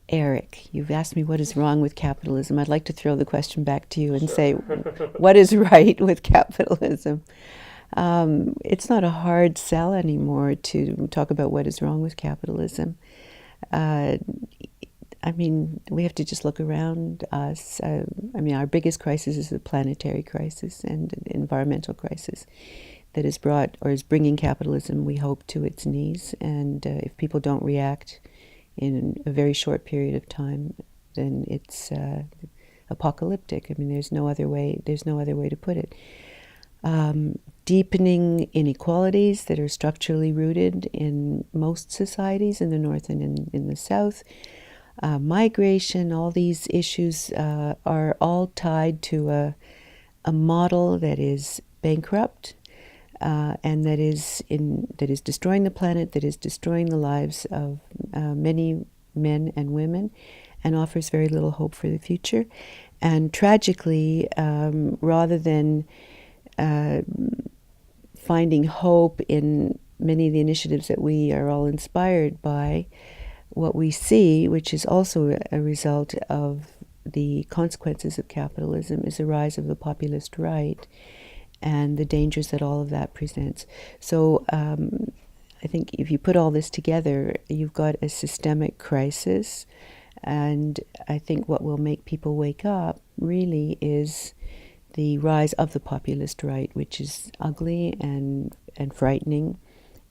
Eric, you've asked me what is wrong with capitalism. I'd like to throw the question back to you and Sure. say, what is right with capitalism? It's not a hard sell anymore to talk about what is wrong with capitalism. Uh, I mean, we have to just look around us. I mean, our biggest crisis is the planetary crisis and environmental crisis that has brought or is bringing capitalism, we hope, to its knees. And if people don't react in a very short period of time, then it's apocalyptic. I mean, there's no other way. There's no other way to put it. Deepening inequalities that are structurally rooted in most societies in the North and in the South. Migration, all these issues are all tied to a model that is bankrupt and that is destroying the planet, that is destroying the lives of many men and women, and offers very little hope for the future. And tragically, rather than uh, finding hope in many of the initiatives that we are all inspired by, what we see, which is also a result of the consequences of capitalism, is the rise of the populist right and the dangers that all of that presents. So I think if you put all this together, you've got a systemic crisis. And I think what will make people wake up really is the rise of the populist right, which is ugly and frightening.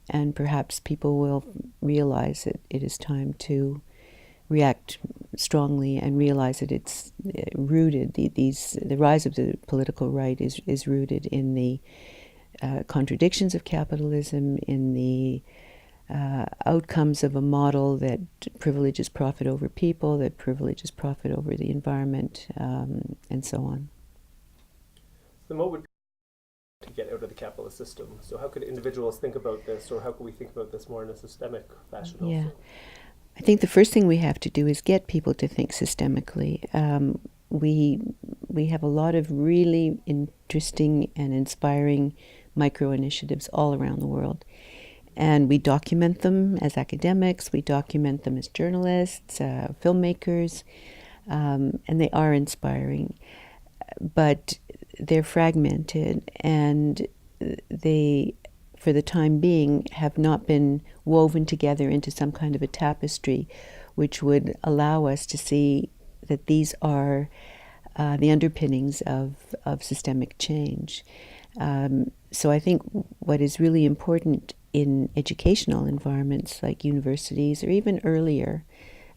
And perhaps people will realize that it is time to react strongly and realize that it's rooted. The rise of the political right is rooted in the contradictions of capitalism, in the outcomes of a model that privileges profit over people, that privileges profit over the environment, and so on. So what would to get out of the capitalist system? So how could individuals think about this, or how could we think about this more in a systemic fashion Yeah. also? I think the first thing we have to do is get people to think systemically. We we have a lot of really interesting and inspiring micro initiatives all around the world, and we document them as academics. We document them as journalists, filmmakers, and they are inspiring. But they're fragmented, and they, for the time being, have not been woven together into some kind of a tapestry which would allow us to see that these are the underpinnings of systemic change. So I think what is really important in educational environments like universities or even earlier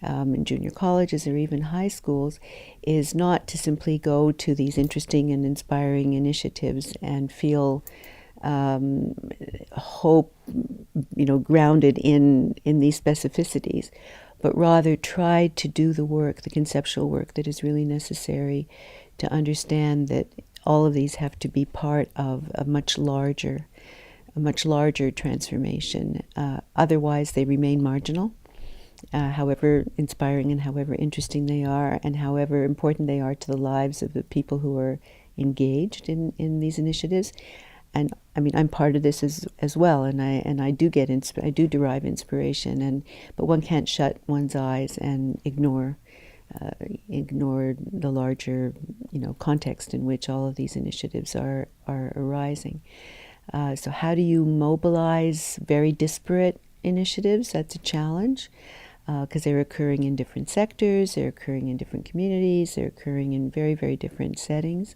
in junior colleges or even high schools is not to simply go to these interesting and inspiring initiatives and feel hope, grounded in these specificities, but rather try to do the work, the conceptual work that is really necessary to understand that all of these have to be part of a much larger transformation. Otherwise, they remain marginal, however inspiring and however interesting they are, and however important they are to the lives of the people who are engaged in these initiatives. And I mean, I'm part of this as well, and I do I do derive inspiration, but one can't shut one's eyes and uh, ignore the larger context in which all of these initiatives are arising. So how do you mobilize very disparate initiatives? That's a challenge because they're occurring in different sectors, they're occurring in different communities, they're occurring in very, very different settings.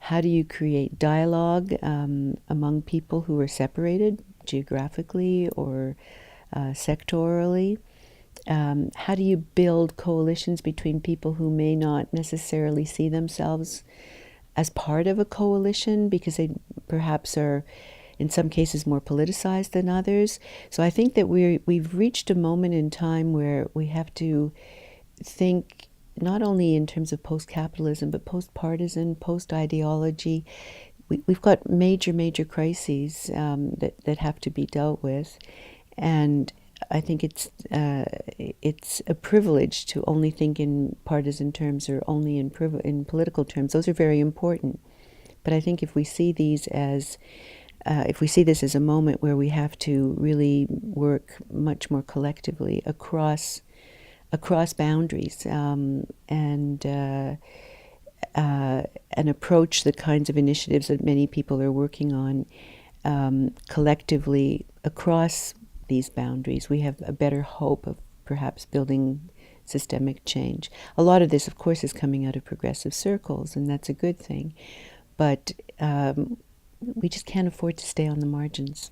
How do you create dialogue among people who are separated geographically or sectorally? How do you build coalitions between people who may not necessarily see themselves as part of a coalition because they perhaps are, in some cases, more politicized than others? So I think that we've reached a moment in time where we have to think not only in terms of post-capitalism, but post-partisan, post-ideology. We've got major, major crises that have to be dealt with, and I think it's a privilege to only think in partisan terms or only in political terms. Those are very important, but I think if we see this as a moment where we have to really work much more collectively across across boundaries, and approach the kinds of initiatives that many people are working on collectively across these boundaries, we have a better hope of perhaps building systemic change. A lot of this, of course, is coming out of progressive circles, and that's a good thing. But we just can't afford to stay on the margins.